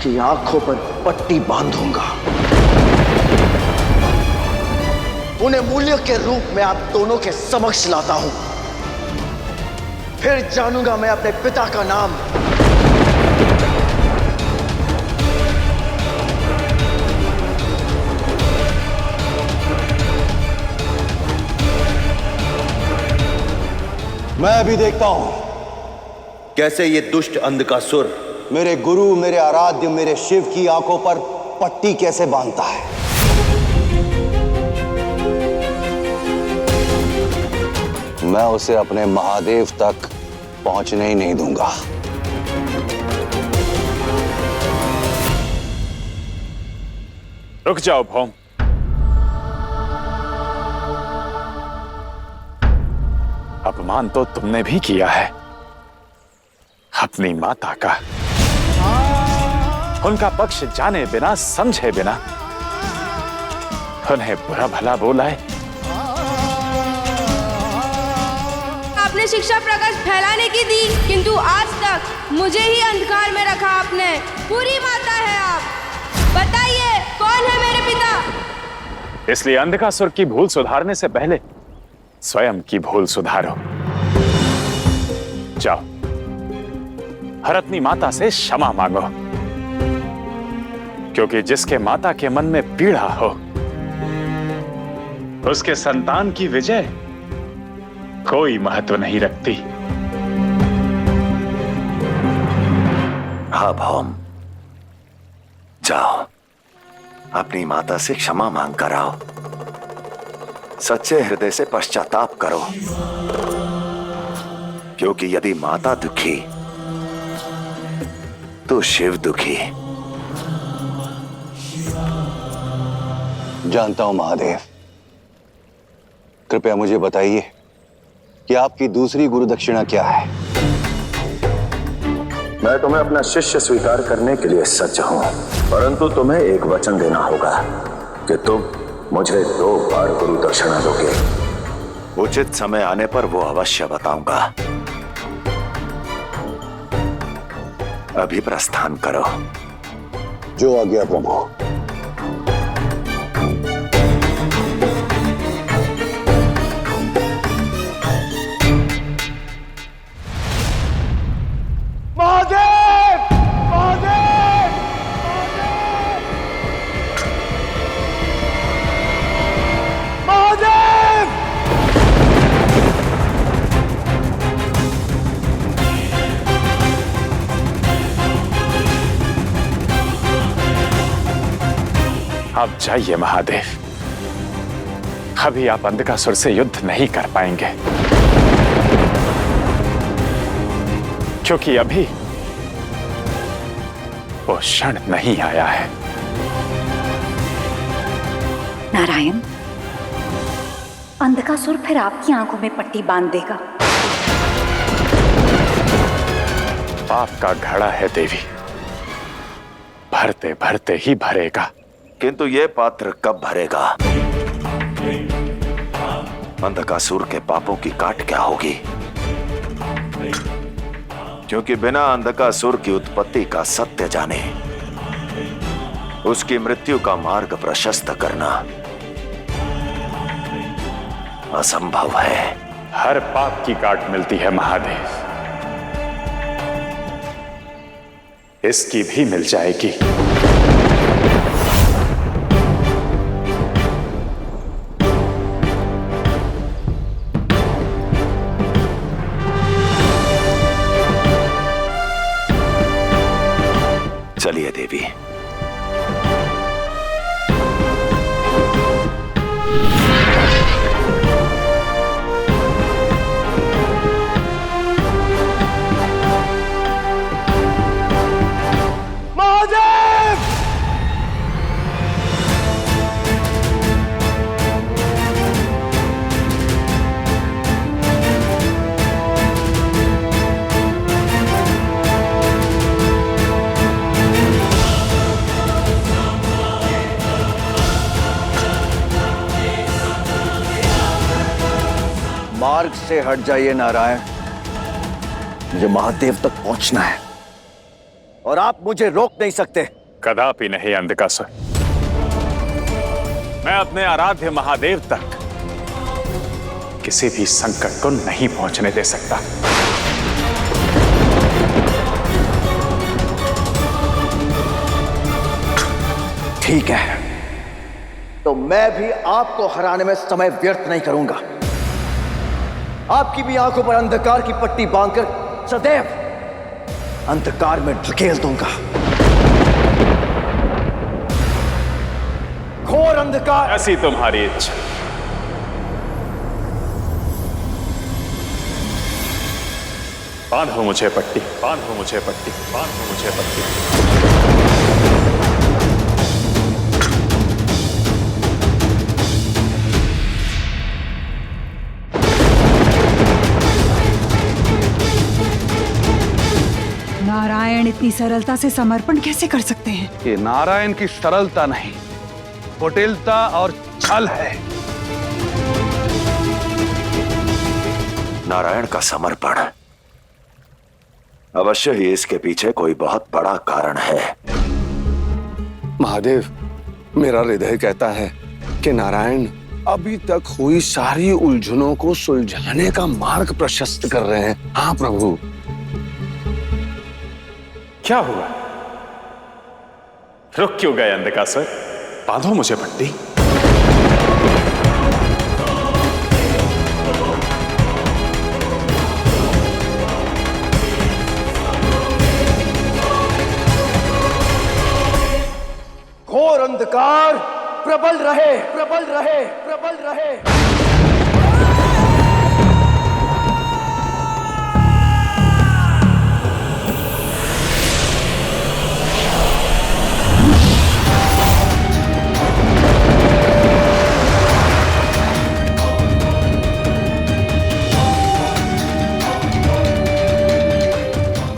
आपकी आंखों पर पट्टी बांधूंगा। उन्हें मूल्यों के रूप में आप दोनों के समक्ष लाता हूं। फिर जानूंगा मैं अपने पिता का नाम। मैं अभी देखता हूं कैसे ये दुष्ट अंधकासुर मेरे गुरु, मेरे आराध्य, मेरे शिव की आंखों पर पट्टी कैसे बांधता है। मैं उसे अपने महादेव तक पहुंचने ही नहीं दूंगा। रुक जाओ भौम। अपमान तो तुमने भी किया है अपनी माता का। उनका पक्ष जाने बिना, समझे बिना उन्हें बुरा भला बोला है। आपने शिक्षा प्रकाश फैलाने की दी, किंतु आज तक मुझे ही अंधकार में रखा आपने। पूरी माता है आप। बताइए कौन है मेरे पिता? इसलिए अंधकासुर की भूल सुधारने से पहले स्वयं की भूल सुधारो। जाओ हर अपनी माता से क्षमा मांगो, क्योंकि जिसके माता के मन में पीड़ा हो उसके संतान की विजय कोई महत्व नहीं रखती। हाँ भौम, जाओ अपनी माता से क्षमा मांग कर आओ। सच्चे हृदय से पश्चाताप करो, क्योंकि यदि माता दुखी तो शिव दुखी। जानता हूं महादेव, कृपया मुझे बताइए कि आपकी दूसरी गुरु दक्षिणा क्या है। मैं तुम्हें अपना शिष्य स्वीकार करने के लिए सज्ज हूं, परंतु तुम्हें एक वचन देना होगा कि तुम मुझे 2 बार गुरु दक्षिणा दोगे। उचित समय आने पर वो अवश्य बताऊंगा। अभी प्रस्थान करो। जो आज्ञा प्रभु। अब जाइए महादेव, अभी आप अंधकासुर से युद्ध नहीं कर पाएंगे, क्योंकि अभी वो क्षण नहीं आया है। नारायण, अंधकासुर फिर आपकी आंखों में पट्टी बांध देगा। पाप का घड़ा है देवी, भरते भरते ही भरेगा। किंतु ये पात्र कब भरेगा? अंधकासुर के पापों की काट क्या होगी? क्योंकि बिना अंधकासुर की उत्पत्ति का सत्य जाने उसकी मृत्यु का मार्ग प्रशस्त करना असंभव है। हर पाप की काट मिलती है महादेव, इसकी भी मिल जाएगी। चलिए देवी। मार्ग से हट जाइए नारायण, मुझे महादेव तक पहुंचना है। और आप मुझे रोक नहीं सकते। कदापि नहीं अंधकासुर। मैं अपने आराध्य महादेव तक किसी भी संकट को नहीं पहुंचने दे सकता। ठीक है, तो मैं भी आपको हराने में समय व्यर्थ नहीं करूंगा। आपकी भी आंखों पर अंधकार की पट्टी बांधकर सदैव अंधकार में ढकेल दूंगा। घोर अंधकार। ऐसी तुम्हारी इच्छा। बांधो मुझे पट्टी, बांधो मुझे पट्टी, बांधो मुझे पट्टी। नारायण इतनी सरलता से समर्पण कैसे कर सकते हैं? ये नारायण की सरलता नहीं, कुटिलता और छल है। नारायण का समर्पण, अवश्य ही इसके पीछे कोई बहुत बड़ा कारण है। महादेव, मेरा हृदय कहता है कि नारायण अभी तक हुई सारी उलझनों को सुलझाने का मार्ग प्रशस्त कर रहे हैं। हाँ प्रभु। क्या हुआ? रुक क्यों गए अंधकासुर? बांधो मुझे पट्टी। घोर अंधकार प्रबल रहे, प्रबल रहे, प्रबल रहे।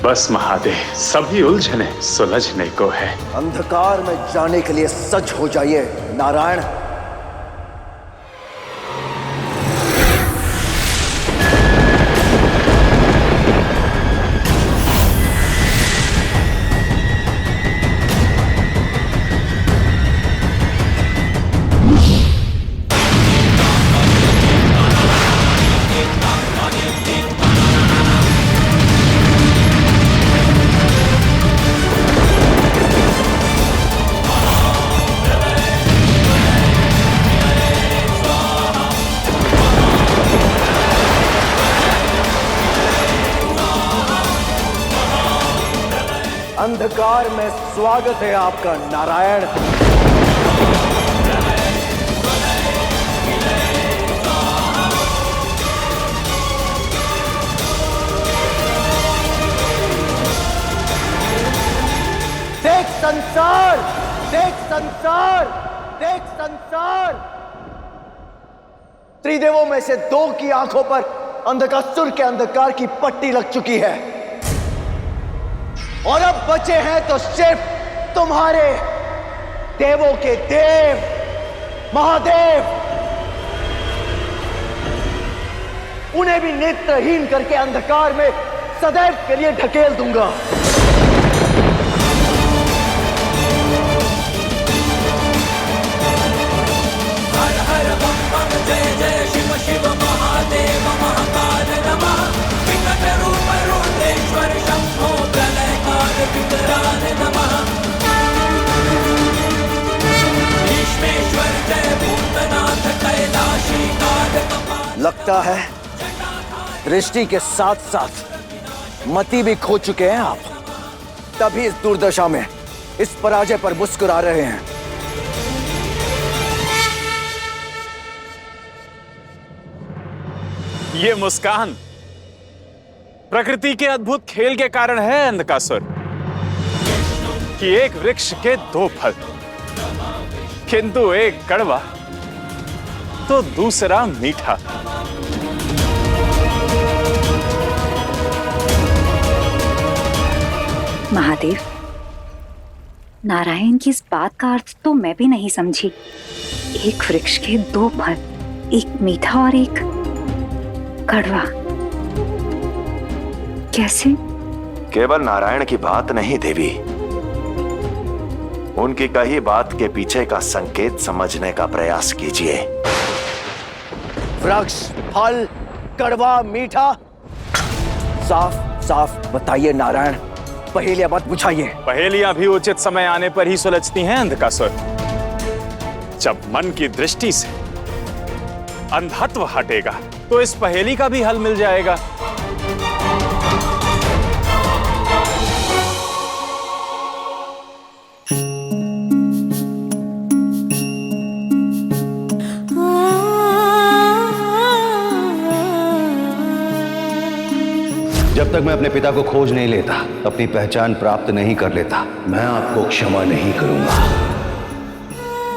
बस महादेव, सभी उलझने सुलझने को है। अंधकार में जाने के लिए सज्ज हो जाइए नारायण। अंधकार में स्वागत है आपका नारायण। देख संसार, देख संसार, देख संसार। त्रिदेवों में से दो की आंखों पर अंधकासुर के अंधकार की पट्टी लग चुकी है और अब बचे हैं तो सिर्फ तुम्हारे देवों के देव महादेव। उन्हें भी नेत्रहीन करके अंधकार में सदैव के लिए ढकेल दूंगा। हर हर बम बम जय जय शिव शिव महादेव महाकाल नमः। विकट रूप रुद्रेश्वर शंभो प्रलयकाल विकराल नमः। भीष्मेश्वर जय भूतनाथ कैलाशी काल कपाल। लगता है दृष्टि के साथ साथ मति भी खो चुके हैं आप, तभी इस दुर्दशा में इस पराजय पर मुस्कुरा रहे हैं। ये मुस्कान प्रकृति के अद्भुत खेल के कारण है अंधकासुर, कि एक वृक्ष के दो फल, किंतु एक कड़वा तो दूसरा मीठा। महादेव, नारायण की इस बात का अर्थ तो मैं भी नहीं समझी। एक वृक्ष के दो फल, एक मीठा और एक कड़वा, कैसे? केवल नारायण की बात नहीं देवी, उनकी कही बात के पीछे का संकेत समझने का प्रयास कीजिए। वृक्ष, फल, कड़वा, मीठा, साफ साफ बताइए नारायण, पहेलियां मत बुझाइए। पहेलियां भी उचित समय आने पर ही सुलझती हैं अंधकासुर। जब मन की दृष्टि से अंधत्व हटेगा तो इस पहेली का भी हल मिल जाएगा। जब तक मैं अपने पिता को खोज नहीं लेता, अपनी पहचान प्राप्त नहीं कर लेता, मैं आपको क्षमा नहीं करूंगा।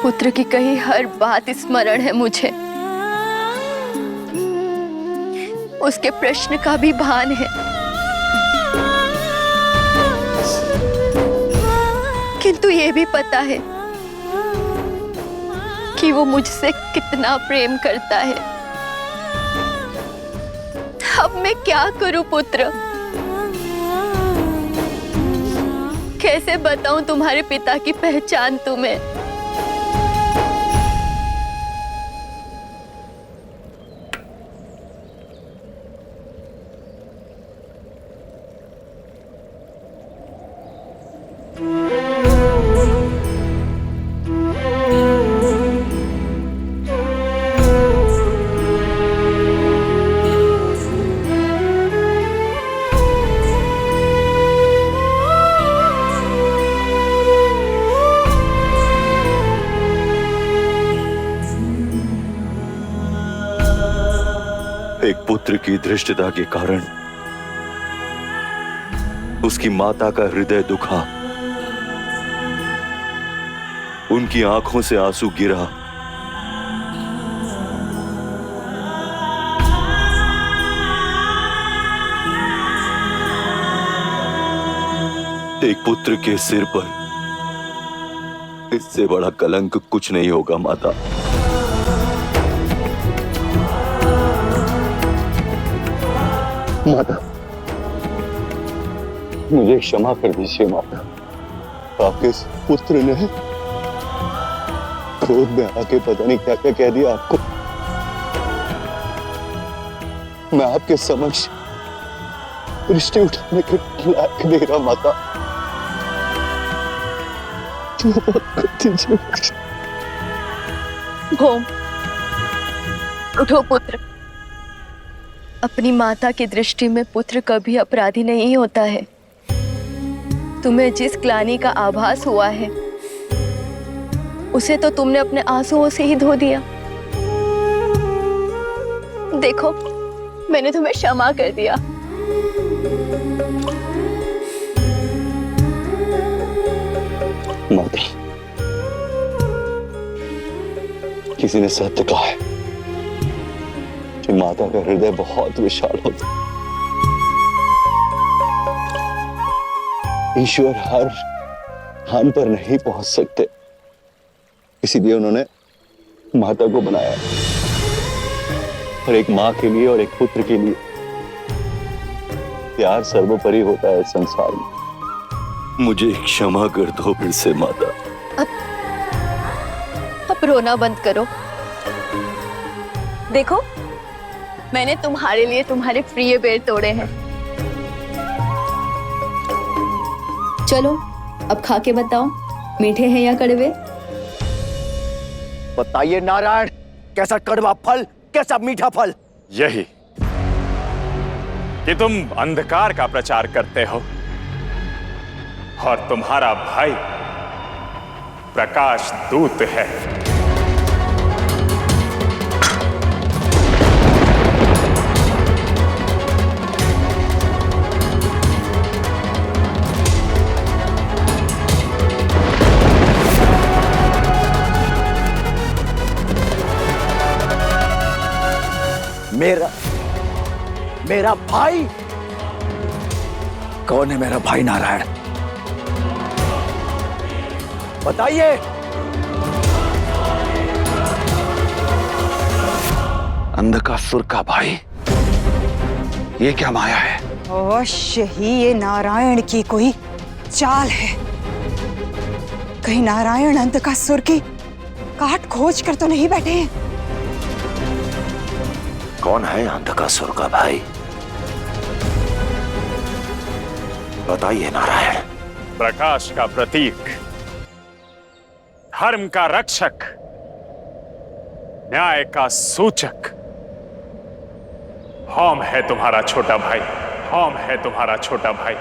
पुत्र की कही हर बात स्मरण है मुझे। उसके प्रश्न का भी भान है, किंतु ये भी पता है कि वो मुझसे कितना प्रेम करता है। अब मैं क्या करूं पुत्र? कैसे बताऊं तुम्हारे पिता की पहचान तुम्हें? एक पुत्र की धृष्टता के कारण उसकी माता का हृदय दुखा, उनकी आंखों से आंसू गिरा। एक पुत्र के सिर पर इससे बड़ा कलंक कुछ नहीं होगा माता। माता, मुझे क्षमा कर दीजिए माता। आपके इस पुत्र ने क्रोध में आके पता नहीं क्या क्या कह दिया आपको। मैं आपके समक्ष दृष्टि उठाने के लायक नहीं रहा माता। भौम, उठो पुत्र। अपनी माता की दृष्टि में पुत्र कभी अपराधी नहीं होता है। तुम्हें जिस ग्लानि का आभास हुआ है उसे तो तुमने अपने आंसुओं से ही धो दिया। देखो, मैंने तुम्हें क्षमा कर दिया। माता, किसी ने सत्य कहा है कि माता का हृदय बहुत विशाल होता है। ईश्वर हर स्थान पर नहीं पहुंच सकते, इसीलिए उन्होंने माता को बनाया। और एक माँ के लिए और एक पुत्र के लिए प्यार सर्वोपरि होता है संसार में। मुझे क्षमा कर दो फिर से माता। अब रोना बंद करो। देखो, मैंने तुम्हारे लिए तुम्हारे प्रिय बेर तोड़े हैं। चलो अब खा के बताओ, मीठे हैं या कड़वे? बताइए नारायण, कैसा कड़वा फल, कैसा मीठा फल? यही कि तुम अंधकार का प्रचार करते हो और तुम्हारा भाई प्रकाश दूत है। मेरा भाई? कौन है मेरा भाई नारायण? बताइए। अंधकासुर का भाई? ये क्या माया है? अवश्य ही ये नारायण की कोई चाल है। कहीं नारायण अंधकासुर की काट खोज कर तो नहीं बैठे हैं? कौन है अंधकासुर का भाई? बताइए नारायण। प्रकाश का प्रतीक, धर्म का रक्षक, न्याय का सूचक हम है तुम्हारा छोटा भाई। हम है तुम्हारा छोटा भाई।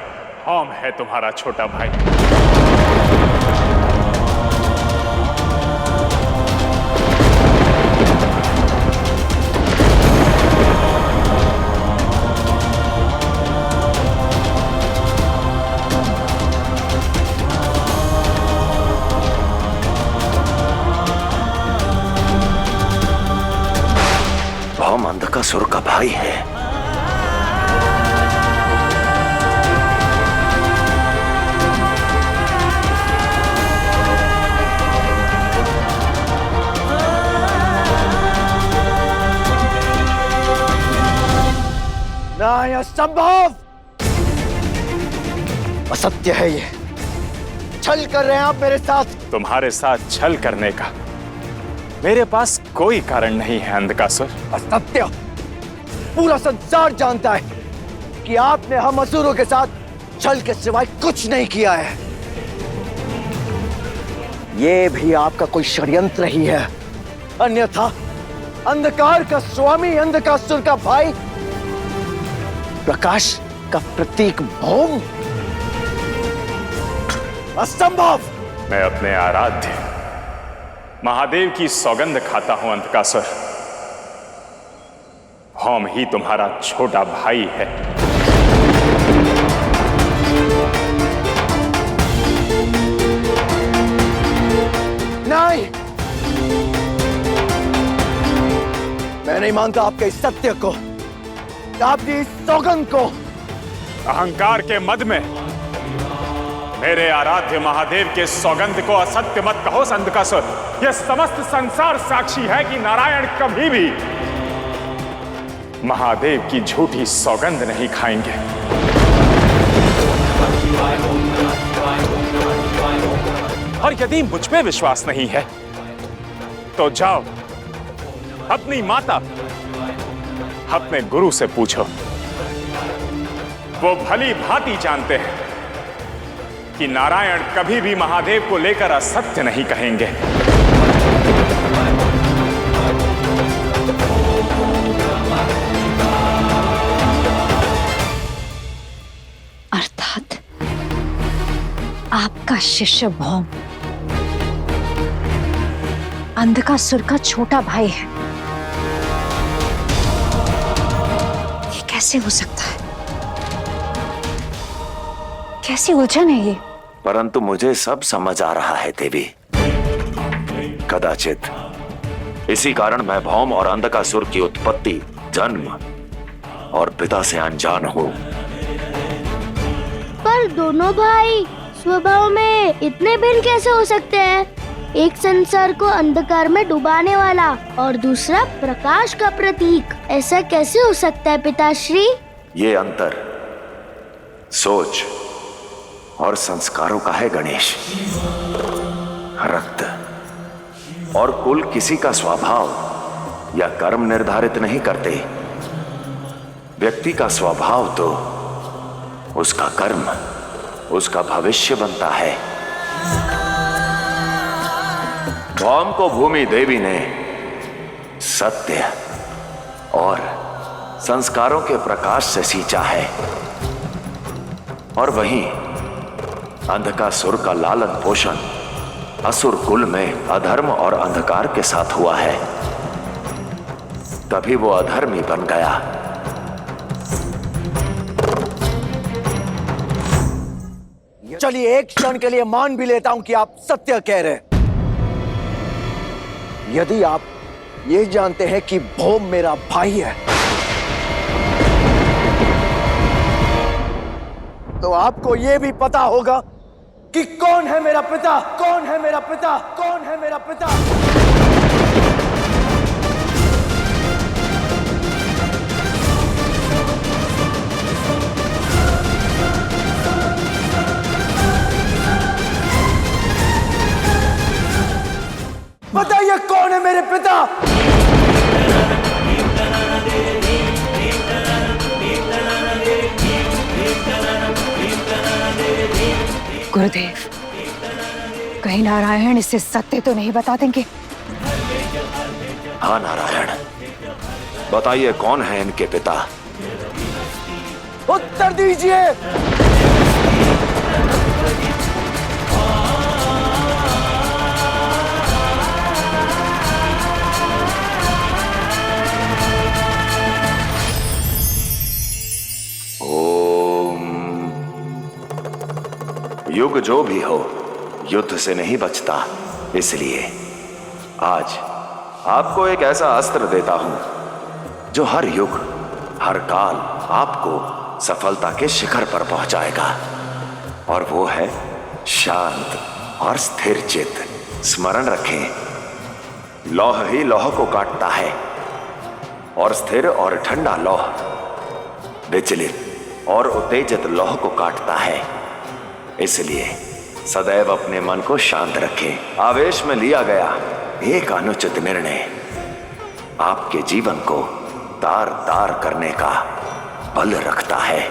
हम है तुम्हारा छोटा भाई। भौम अंधकासुर का भाई है। ना, यह असंभव, असत्य है ये। छल कर रहे हैं आप मेरे साथ। तुम्हारे साथ छल करने का मेरे पास कोई कारण नहीं है अंधकासुर। असत्य। पूरा संसार जानता है कि आपने हम असुरों के साथ छल के सिवाय कुछ नहीं किया है। ये भी आपका कोई षड्यंत्र ही है, अन्यथा अंधकार का स्वामी, अंधकासुर का भाई, प्रकाश का प्रतीक भौम, असंभव। मैं अपने आराध्य महादेव की सौगंध खाता हूं अंधकासुर, भौम ही तुम्हारा छोटा भाई है। नहीं, मैं नहीं मानता आपके इस सत्य को, आपकी इस सौगंध को। अहंकार के मद में मेरे आराध्य महादेव के सौगंध को असत्य मत कहो अंधकासुर। यह समस्त संसार साक्षी है कि नारायण कभी भी महादेव की झूठी सौगंध नहीं खाएंगे। और यदि मुझ पे विश्वास नहीं है तो जाओ अपनी माता, अपने गुरु से पूछो। वो भली भांति जानते हैं कि नारायण कभी भी महादेव को लेकर असत्य नहीं कहेंगे। अर्थात आपका शिष्य भौम अंधकासुर का छोटा भाई है। ये कैसे हो सकता है? कैसी उलझन है ये? परंतु मुझे सब समझ आ रहा है देवी। कदाचित इसी कारण मैं भौम और अंधकासुर की उत्पत्ति, जन्म और पिता से अनजान हूँ। पर दोनों भाई स्वभाव में इतने भिन्न कैसे हो सकते हैं? एक संसार को अंधकार में डुबाने वाला और दूसरा प्रकाश का प्रतीक। ऐसा कैसे हो सकता है पिताश्री? ये अंतर सोच और संस्कारों का है गणेश। रक्त और कुल किसी का स्वभाव या कर्म निर्धारित नहीं करते। व्यक्ति का स्वभाव तो उसका कर्म, उसका भविष्य बनता है। भौम को भूमि देवी ने सत्य और संस्कारों के प्रकाश से सींचा है, और वहीं अंधकासुर का लालन पोषण असुर कुल में अधर्म और अंधकार के साथ हुआ है। तभी वो अधर्मी बन गया। चलिए एक क्षण के लिए मान भी लेता हूं कि आप सत्य कह रहे हैं। यदि आप ये जानते हैं कि भौम मेरा भाई है, तो आपको यह भी पता होगा कि कौन है मेरा पिता, कौन है मेरा पिता, कौन है मेरा पिता। गुरुदेव, कहीं नारायण इससे सत्य तो नहीं बता देंगे? हाँ नारायण, बताइए कौन है इनके पिता? उत्तर दीजिए। युग जो भी हो, युद्ध से नहीं बचता। इसलिए आज आपको एक ऐसा अस्त्र देता हूं जो हर युग, हर काल आपको सफलता के शिखर पर पहुंचाएगा। और वो है शांत और स्थिर चित्त। स्मरण रखें, लौह ही लौह को काटता है और स्थिर और ठंडा लौह विचलित और उत्तेजित लौह को काटता है। इसलिए सदैव अपने मन को शांत रखें। आवेश में लिया गया एक अनुचित निर्णय आपके जीवन को तार तार करने का बल रखता है।